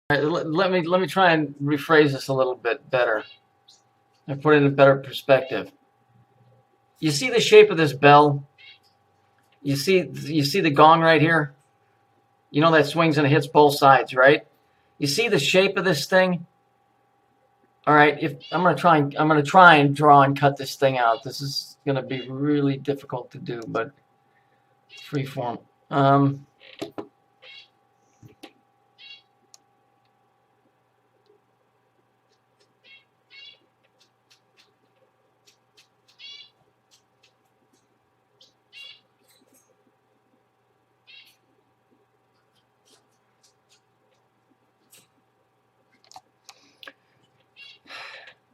All right, let me try and rephrase this a little bit better and put it in a better perspective. You see the shape of this bell? You see the gong right here? You know that swings and it hits both sides, right? You see the shape of this thing? All right, if I'm gonna try and draw and cut this thing out. This is gonna be really difficult to do, but freeform.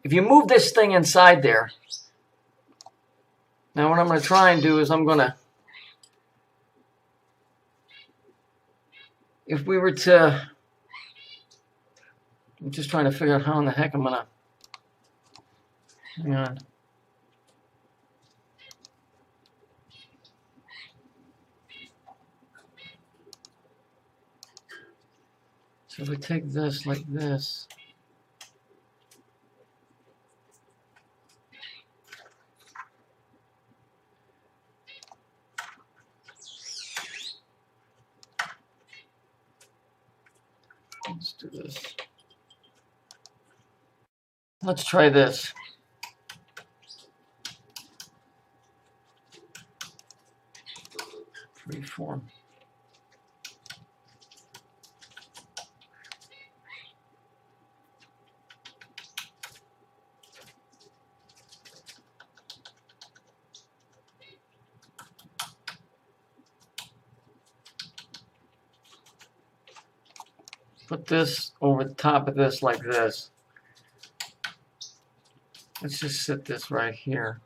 If you move this thing inside there, now what I'm going to try and do is if we were to, I'm just trying to figure out how in the heck I'm going to, hang on. So if we take this like this, let's do this. Let's try this. Freeform. Put this over the top of this like this. Let's just sit this right here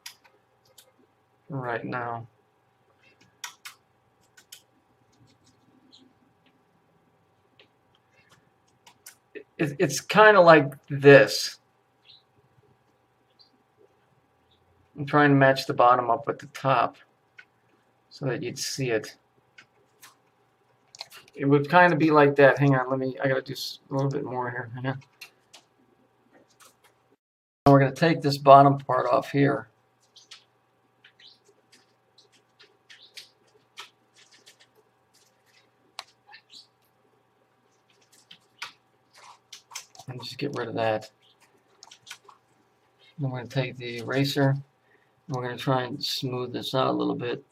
right now. It's kind of like this. I'm trying to match the bottom up with the top so that you'd see it. It would kind of be like that. Hang on, I gotta do a little bit more here. Hang on. We're gonna take this bottom part off here. And just get rid of that. Then we're gonna take the eraser and we're gonna try and smooth this out a little bit.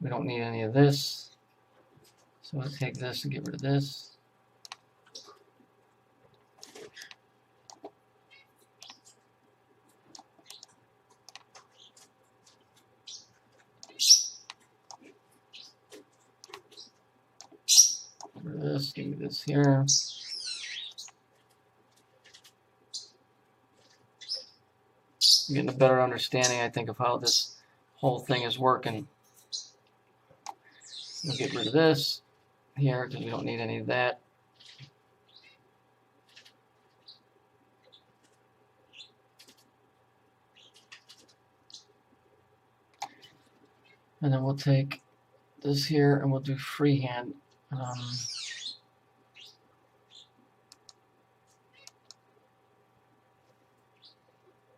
We don't need any of this. So let's take this and get rid of this. Get rid of this, give me this here. I'm getting a better understanding, I think, of how this whole thing is working. We'll get rid of this here because we don't need any of that. And then we'll take this here and we'll do freehand.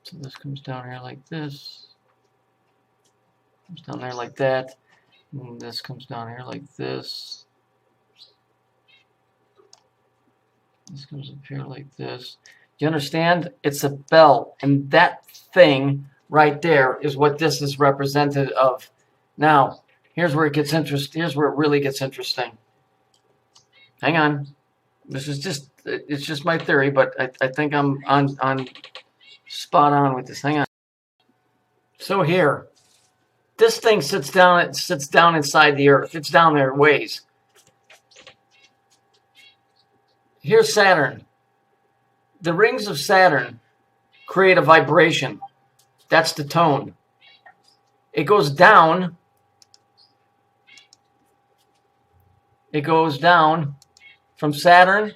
So this comes down here like this, comes down there like that. And this comes down here like this. This comes up here like this. Do you understand? It's a bell, and that thing right there is what this is represented of. Now, here's where it gets interesting. Here's where it really gets interesting. Hang on. This is it's just my theory, but I think I'm on spot on with this. Hang on. So here. This thing sits down inside the earth. It's down there ways. Here's Saturn. The rings of Saturn create a vibration. That's the tone. It goes down. It goes down from Saturn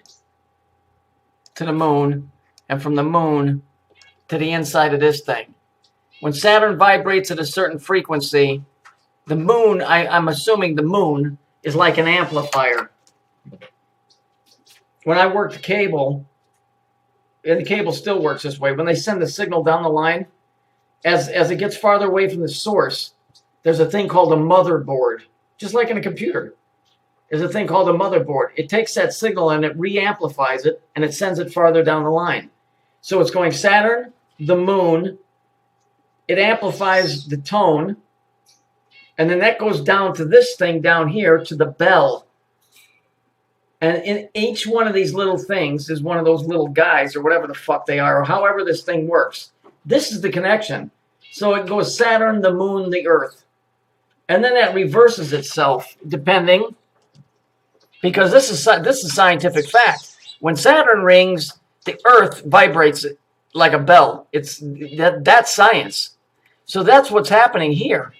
to the moon, and from the moon to the inside of this thing. When Saturn vibrates at a certain frequency, the moon, I'm assuming the moon, is like an amplifier. When I work the cable, and the cable still works this way, when they send the signal down the line, as it gets farther away from the source, there's a thing called a motherboard, just like in a computer. There's a thing called a motherboard. It takes that signal and it re-amplifies it, and it sends it farther down the line. So it's going Saturn, the moon, it amplifies the tone, and then that goes down to this thing down here, to the bell. And in each one of these little things is one of those little guys, or whatever the fuck they are, or however this thing works. This is the connection. So it goes Saturn, the moon, the Earth. And then that reverses itself, depending, because this is scientific fact. When Saturn rings, the Earth vibrates like a bell. That's science. So that's what's happening here.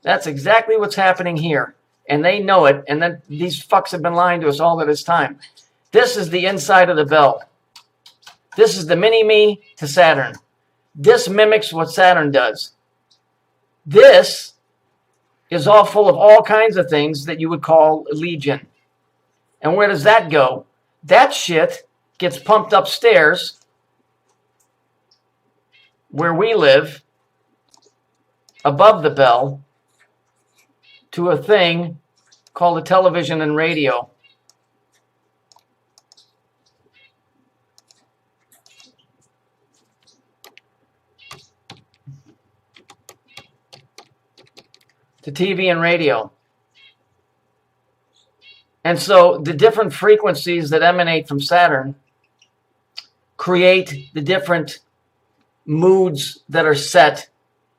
That's exactly what's happening here. And they know it, and then these fucks have been lying to us all of this time. This is the inside of the bell. This is the mini-me to Saturn. This mimics what Saturn does. This is all full of all kinds of things that you would call legion. And where does that go? That shit gets pumped upstairs where we live, above the bell, to a thing called a television and radio. To TV and radio. And so the different frequencies that emanate from Saturn create the different moods that are set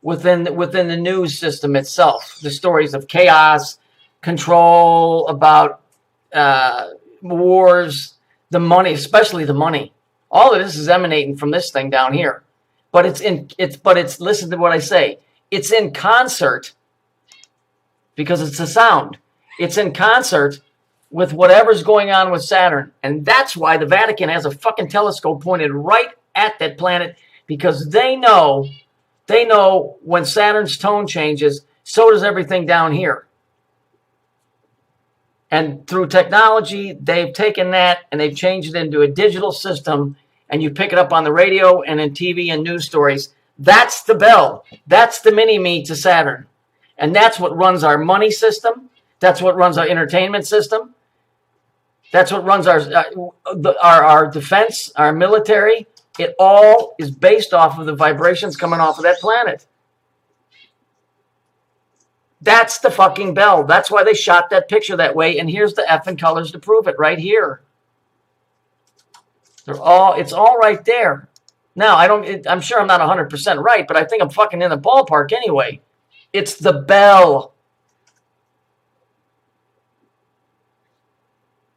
within the news system itself. The stories of chaos, control, about wars, the money, especially the money. All of this is emanating from this thing down here. But it's listen to what I say. It's in concert, because it's a sound. It's in concert with whatever's going on with Saturn. And that's why the Vatican has a fucking telescope pointed right at that planet, because they know when Saturn's tone changes, so does everything down here. And through technology, they've taken that and they've changed it into a digital system, and you pick it up on the radio and in TV and news stories. That's the bell. That's the mini-me to Saturn. And that's what runs our money system. That's what runs our entertainment system. That's what runs our defense, our military. It all is based off of the vibrations coming off of that planet. That's the fucking bell. That's why they shot that picture that way. And here's the effing colors to prove it right here. It's all right there. Now, I'm sure I'm not 100% right, but I think I'm fucking in the ballpark anyway. It's the bell.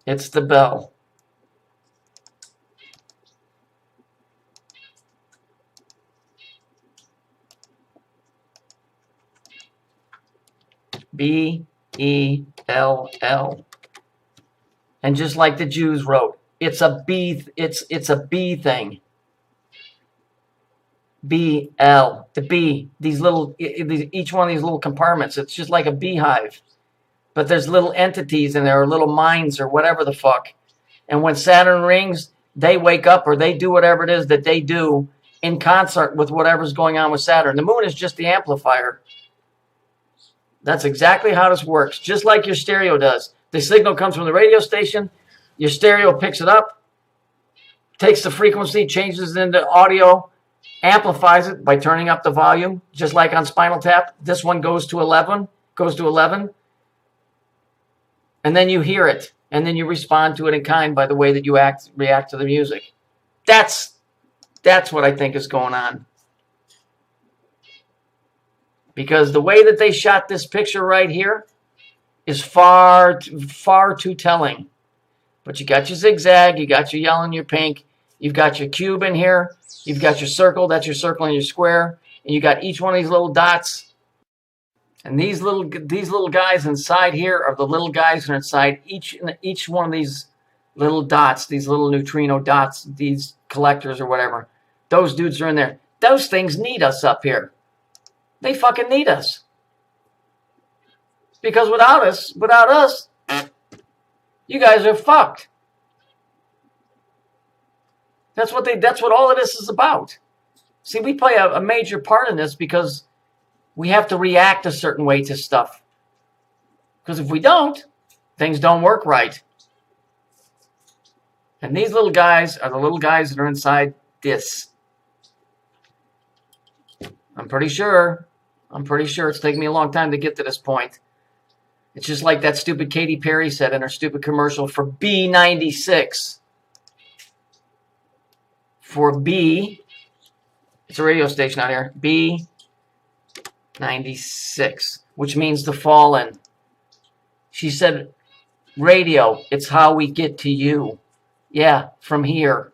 It's the bell. B-E-L-L. And just like the Jews wrote, it's a B. It's a B thing. B-L. The B. These little, each one of these little compartments. It's just like a beehive. But there's little entities in there, or little minds, or whatever the fuck. And when Saturn rings, they wake up, or they do whatever it is that they do in concert with whatever's going on with Saturn. The moon is just the amplifier. That's exactly how this works. Just like your stereo does. The signal comes from the radio station. Your stereo picks it up, takes the frequency, changes it into audio, amplifies it by turning up the volume, just like on Spinal Tap. This one goes to 11, and then you hear it, and then you respond to it in kind by the way that you react to the music. That's what I think is going on. Because the way that they shot this picture right here is far too telling. But you got your zigzag, you got your yellow and your pink, you've got your cube in here, you've got your circle, that's your circle and your square, and you got each one of these little dots. And these little guys inside here are the little guys who are inside each one of these little dots, these little neutrino dots, these collectors or whatever. Those dudes are in there. Those things need us up here. They fucking need us. Because without us, you guys are fucked. That's what all of this is about. See, we play a major part in this because we have to react a certain way to stuff. Because if we don't, things don't work right. And these little guys are the little guys that are inside this. I'm pretty sure it's taken me a long time to get to this point. It's just like that stupid Katy Perry said in her stupid commercial for B96. For B, it's a radio station out here, B96, which means the fallen. She said, radio, it's how we get to you. Yeah, from here.